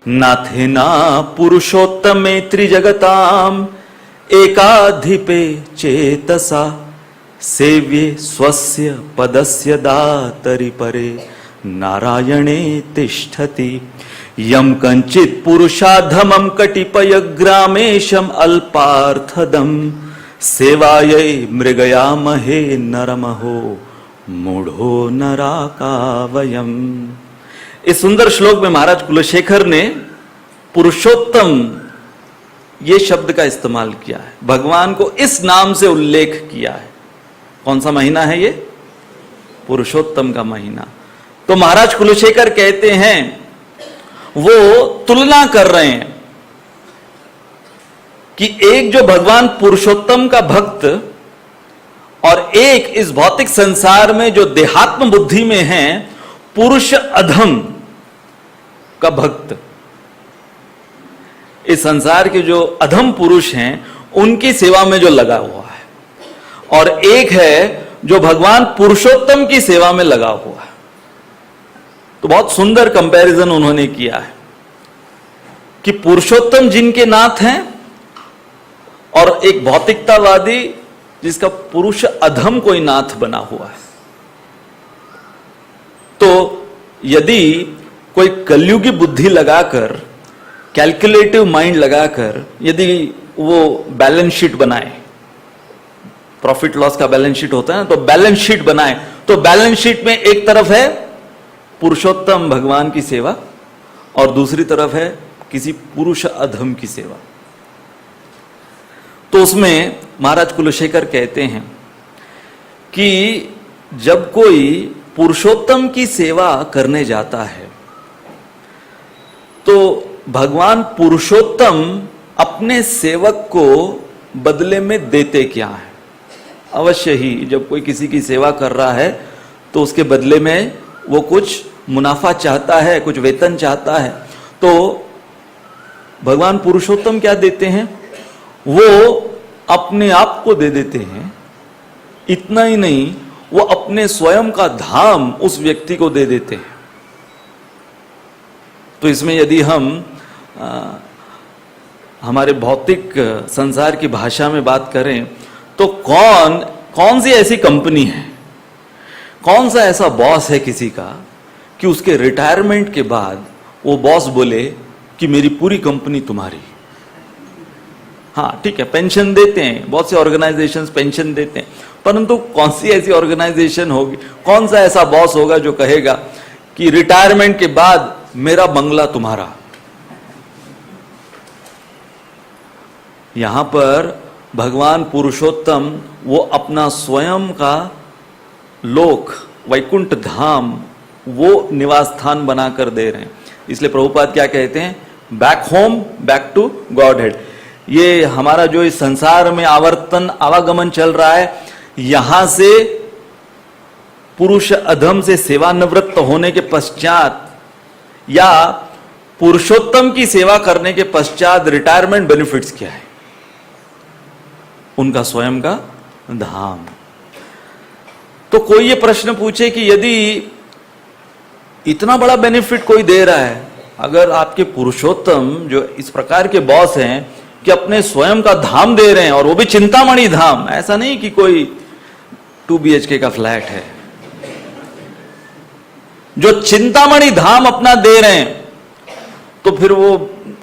नाथेना पुरुषोत्तमे त्रिजगताम एकाधिपे चेतसा सेव्ये स्वस्य पदस्य दातरि परे नारायणे तिष्ठति यम कंचित पुरुषाधमं कटिपयग्रामेशम अल्पार्थदम सेवायै मृगयामहे नरमहो मूढ़ो नराकावयम। इस सुंदर श्लोक में महाराज कुलशेखर ने पुरुषोत्तम ये शब्द का इस्तेमाल किया है, भगवान को इस नाम से उल्लेख किया है। कौन सा महीना है ये? पुरुषोत्तम का महीना। तो महाराज कुलशेखर कहते हैं, वो तुलना कर रहे हैं कि एक जो भगवान पुरुषोत्तम का भक्त और एक इस भौतिक संसार में जो देहात्म बुद्धि में है पुरुष अधम का भक्त, इस संसार के जो अधम पुरुष हैं उनकी सेवा में जो लगा हुआ है, और एक है जो भगवान पुरुषोत्तम की सेवा में लगा हुआ है। तो बहुत सुंदर कंपैरिजन उन्होंने किया है कि पुरुषोत्तम जिनके नाथ हैं और एक भौतिकतावादी जिसका पुरुष अधम कोई नाथ बना हुआ है। तो यदि कोई कलयुगी बुद्धि लगाकर, कैलकुलेटिव माइंड लगाकर यदि वो बैलेंस शीट बनाए, प्रॉफिट लॉस का बैलेंस शीट होता है ना, तो बैलेंस शीट बनाए, तो बैलेंस शीट में एक तरफ है पुरुषोत्तम भगवान की सेवा और दूसरी तरफ है किसी पुरुष अधम की सेवा। तो उसमें महाराज कुलशेखर कहते हैं कि जब कोई पुरुषोत्तम की सेवा करने जाता है तो भगवान पुरुषोत्तम अपने सेवक को बदले में देते क्या है? अवश्य ही जब कोई किसी की सेवा कर रहा है तो उसके बदले में वो कुछ मुनाफा चाहता है, कुछ वेतन चाहता है। तो भगवान पुरुषोत्तम क्या देते हैं? वो अपने आप को दे देते हैं। इतना ही नहीं, वो अपने स्वयं का धाम उस व्यक्ति को दे देते हैं। तो इसमें यदि हम हमारे भौतिक संसार की भाषा में बात करें तो कौन सी ऐसी कंपनी है, कौन सा ऐसा बॉस है किसी का कि उसके रिटायरमेंट के बाद वो बॉस बोले कि मेरी पूरी कंपनी तुम्हारी। हाँ ठीक है, पेंशन देते हैं, बहुत से ऑर्गेनाइजेशंस पेंशन देते हैं, परंतु कौन सी ऐसी ऑर्गेनाइजेशन होगी, कौन सा ऐसा बॉस होगा जो कहेगा कि रिटायरमेंट के बाद मेरा बंगला तुम्हारा। यहां पर भगवान पुरुषोत्तम वो अपना स्वयं का लोक, वैकुंठ धाम, वो निवास स्थान बनाकर दे रहे हैं। इसलिए प्रभुपाद क्या कहते हैं? Back home, back to godhead. ये हमारा जो इस संसार में आवर्तन आवागमन चल रहा है, यहां से पुरुष अधम से सेवानिवृत्त होने के पश्चात या पुरुषोत्तम की सेवा करने के पश्चात रिटायरमेंट बेनिफिट्स क्या है? उनका स्वयं का धाम। तो कोई ये प्रश्न पूछे कि यदि इतना बड़ा बेनिफिट कोई दे रहा है, अगर आपके पुरुषोत्तम जो इस प्रकार के बॉस हैं कि अपने स्वयं का धाम दे रहे हैं, और वो भी चिंतामणि धाम, ऐसा नहीं कि कोई 2 BHK का फ्लैट है, जो चिंतामणि धाम अपना दे रहे हैं, तो फिर वो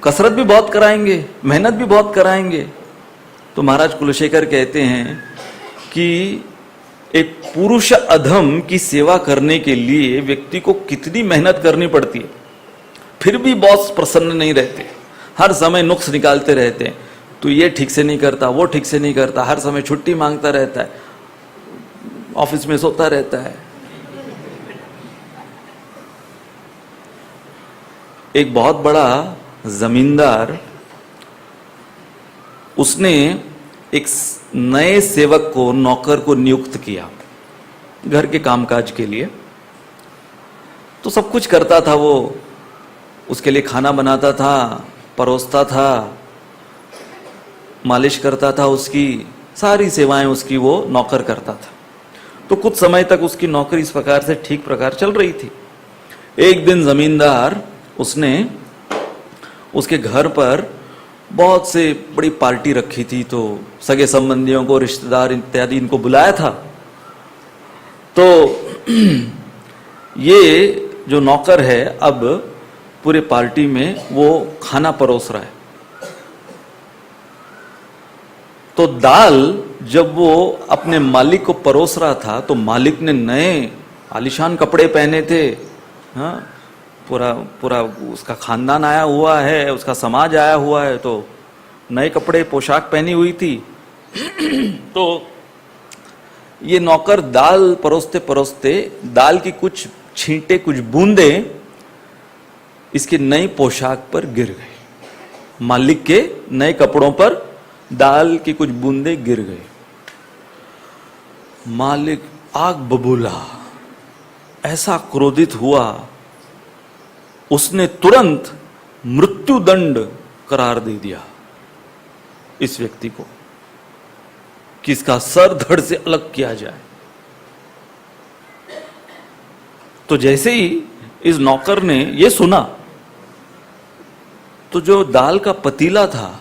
कसरत भी बहुत कराएंगे, मेहनत भी बहुत कराएंगे। तो महाराज कुलशेखर कहते हैं कि एक पुरुष अधम की सेवा करने के लिए व्यक्ति को कितनी मेहनत करनी पड़ती है, फिर भी बॉस प्रसन्न नहीं रहते, हर समय नुक्स निकालते रहते हैं। तो ये ठीक से नहीं करता, वो ठीक से नहीं करता, हर समय छुट्टी मांगता रहता है, ऑफिस में सोता रहता है। एक बहुत बड़ा जमींदार, उसने एक नए सेवक को, नौकर को नियुक्त किया घर के कामकाज के लिए। तो सब कुछ करता था वो, उसके लिए खाना बनाता था, परोसता था, मालिश करता था, उसकी सारी सेवाएं उसकी वो नौकर करता था। तो कुछ समय तक उसकी नौकरी इस प्रकार से ठीक प्रकार चल रही थी। एक दिन जमींदार उसने उसके घर पर बहुत से बड़ी पार्टी रखी थी, तो सगे संबंधियों को, रिश्तेदार इत्यादि इनको बुलाया था। तो ये जो नौकर है अब पूरे पार्टी में वो खाना परोस रहा है। तो दाल जब वो अपने मालिक को परोस रहा था तो मालिक ने नए आलीशान कपड़े पहने थे, हाँ, पूरा पूरा उसका खानदान आया हुआ है, उसका समाज आया हुआ है, तो नए कपड़े पोशाक पहनी हुई थी। तो ये नौकर दाल परोसते परोसते दाल की कुछ छींटे, कुछ बूंदे इसके नई पोशाक पर गिर गए। मालिक के नए कपड़ों पर दाल की कुछ बूंदे गिर गए। मालिक आग बबूला, ऐसा क्रोधित हुआ, उसने तुरंत मृत्युदंड करार दे दिया इस व्यक्ति को कि इसका सर धड़ से अलग किया जाए। तो जैसे ही इस नौकर ने यह सुना तो जो दाल का पतीला था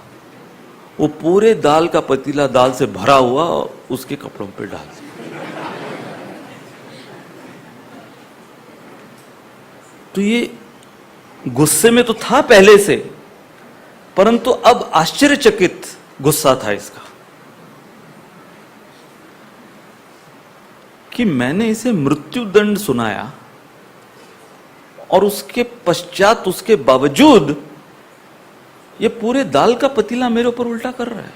वो पूरे दाल का पतीला दाल से भरा हुआ उसके कपड़ों पर डाल दिया। तो ये गुस्से में तो था पहले से, परंतु अब आश्चर्यचकित गुस्सा था इसका कि मैंने इसे मृत्युदंड सुनाया और उसके पश्चात, उसके बावजूद ये पूरे दाल का पतीला मेरे ऊपर उल्टा कर रहा है।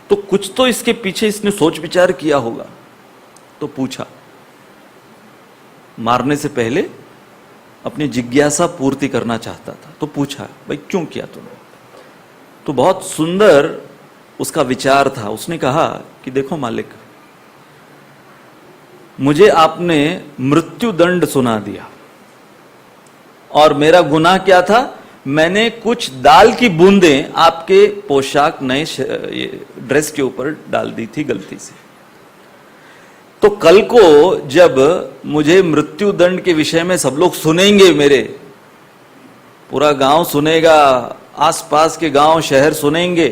तो कुछ तो इसके पीछे इसने सोच विचार किया होगा। तो पूछा, मारने से पहले अपनी जिज्ञासा पूर्ति करना चाहता था, तो पूछा, भाई क्यों किया तुमने? तो बहुत सुंदर उसका विचार था। उसने कहा कि देखो मालिक, मुझे आपने मृत्युदंड सुना दिया और मेरा गुनाह क्या था? मैंने कुछ दाल की बूंदें आपके पोशाक, नए ड्रेस के ऊपर डाल दी थी गलती से। तो कल को जब मुझे मृत्युदंड के विषय में सब लोग सुनेंगे, मेरे पूरा गांव सुनेगा, आसपास के गांव शहर सुनेंगे,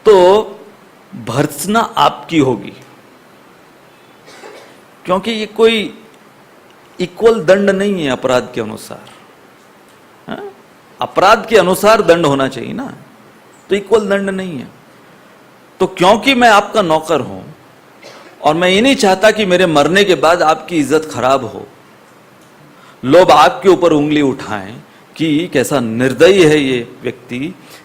तो भर्त्सना आपकी होगी, क्योंकि ये कोई इक्वल दंड नहीं है अपराध के अनुसार। हाँ? अपराध के अनुसार दंड होना चाहिए ना, तो इक्वल दंड नहीं है। तो क्योंकि मैं आपका नौकर हूं और मैं ये नहीं चाहता कि मेरे मरने के बाद आपकी इज्जत खराब हो, लोग आपके ऊपर उंगली उठाएं कि कैसा निर्दयी है ये व्यक्ति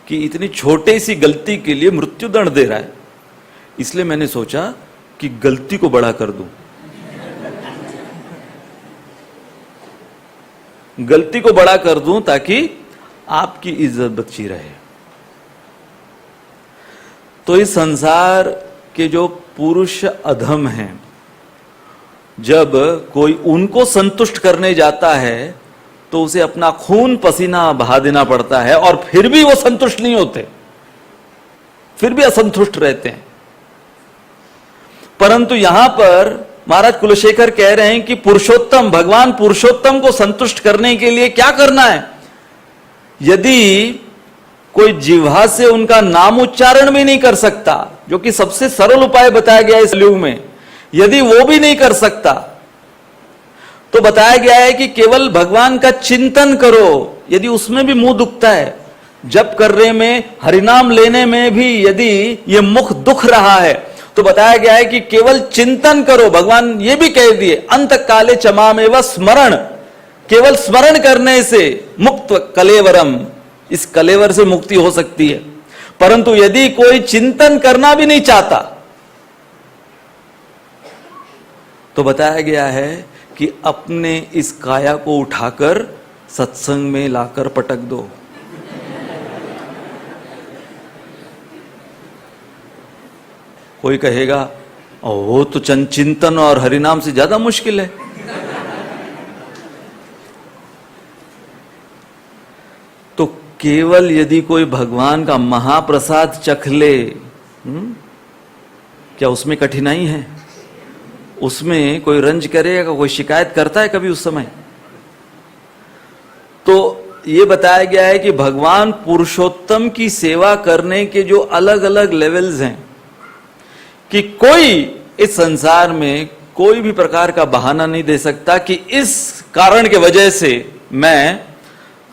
कि इतनी छोटी सी गलती के लिए मृत्युदंड दे रहा है, इसलिए मैंने सोचा कि गलती को बड़ा कर दूं, गलती को बड़ा कर दूं ताकि आपकी इज्जत बची रहे। तो इस संसार के जो पुरुष अधम हैं, जब कोई उनको संतुष्ट करने जाता है तो उसे अपना खून पसीना बहा देना पड़ता है और फिर भी वो संतुष्ट नहीं होते, फिर भी असंतुष्ट रहते हैं। परंतु यहां पर महाराज कुलशेखर कह रहे हैं कि पुरुषोत्तम, भगवान पुरुषोत्तम को संतुष्ट करने के लिए क्या करना है? यदि कोई जिह्वा से उनका नाम उच्चारण भी नहीं कर सकता, जो कि सबसे सरल उपाय बताया गया इस युग में, यदि वो भी नहीं कर सकता, तो बताया गया है कि केवल भगवान का चिंतन करो। यदि उसमें भी मुंह दुखता है, जप करने में, हरिनाम लेने में भी यदि ये मुख दुख रहा है, तो बताया गया है कि केवल चिंतन करो। भगवान ये भी कह दिए, अंत काले चमामेव स्मरण, केवल स्मरण करने से मुक्त कलेवरम, इस कलेवर से मुक्ति हो सकती है। परंतु यदि कोई चिंतन करना भी नहीं चाहता, तो बताया गया है कि अपने इस काया को उठाकर सत्संग में लाकर पटक दो। कोई कहेगा वो तो चिंतन और हरिनाम से ज्यादा मुश्किल है। तो केवल यदि कोई भगवान का महाप्रसाद चख ले, क्या उसमें कठिनाई है? उसमें कोई रंज करेगा? कोई शिकायत करता है कभी उस समय? तो ये बताया गया है कि भगवान पुरुषोत्तम की सेवा करने के जो अलग अलग लेवल्स हैं, कि कोई इस संसार में कोई भी प्रकार का बहाना नहीं दे सकता कि इस कारण के वजह से मैं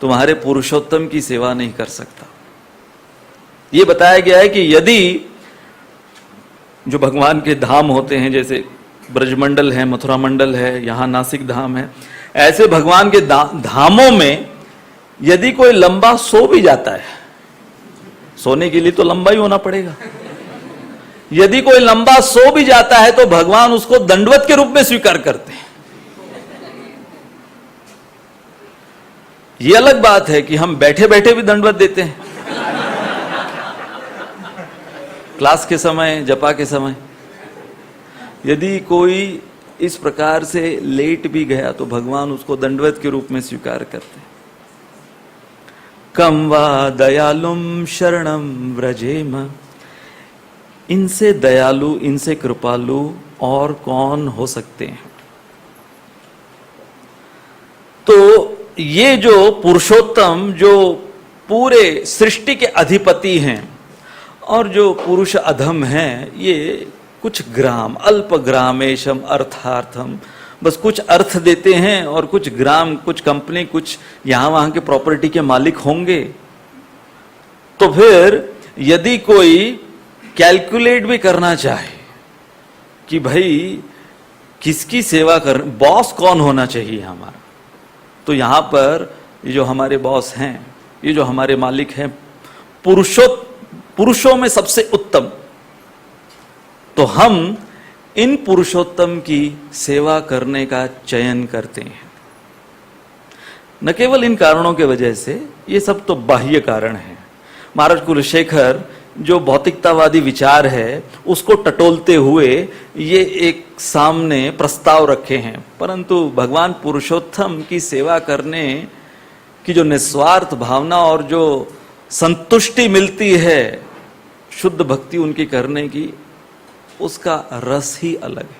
तुम्हारे पुरुषोत्तम की सेवा नहीं कर सकता। यह बताया गया है कि यदि जो भगवान के धाम होते हैं, जैसे ब्रजमंडल है, मथुरा मंडल है, यहां नासिक धाम है, ऐसे भगवान के धामों में यदि कोई लंबा सो भी जाता है, सोने के लिए तो लंबा ही होना पड़ेगा, यदि कोई लंबा सो भी जाता है तो भगवान उसको दंडवत के रूप में स्वीकार करते हैं। यह अलग बात है कि हम बैठे बैठे भी दंडवत देते हैं, क्लास के समय, जपा के समय। यदि कोई इस प्रकार से लेट भी गया तो भगवान उसको दंडवत के रूप में स्वीकार करते हैं। कम वा दयालुम शरणम व्रजेम, इनसे दयालु, इनसे कृपालु और कौन हो सकते हैं। तो ये जो पुरुषोत्तम, जो पूरे सृष्टि के अधिपति हैं, और जो पुरुष अधम हैं, ये कुछ ग्राम, अल्प ग्रामेशम अर्थार्थम, बस कुछ अर्थ देते हैं और कुछ ग्राम, कुछ कंपनी, कुछ यहां वहां के प्रॉपर्टी के मालिक होंगे। तो फिर यदि कोई कैलकुलेट भी करना चाहे कि भाई किसकी सेवा कर, बॉस कौन होना चाहिए हमारा, तो यहां पर ये जो हमारे बॉस हैं, ये जो हमारे मालिक हैं, पुरुषों में सबसे उत्तम, तो हम इन पुरुषोत्तम की सेवा करने का चयन करते हैं। न केवल इन कारणों के वजह से, ये सब तो बाह्य कारण है। महाराज कुलशेखर जो भौतिकतावादी विचार है उसको टटोलते हुए ये एक सामने प्रस्ताव रखे हैं, परंतु भगवान पुरुषोत्तम की सेवा करने की जो निस्वार्थ भावना और जो संतुष्टि मिलती है शुद्ध भक्ति उनकी करने की, उसका रस ही अलग है।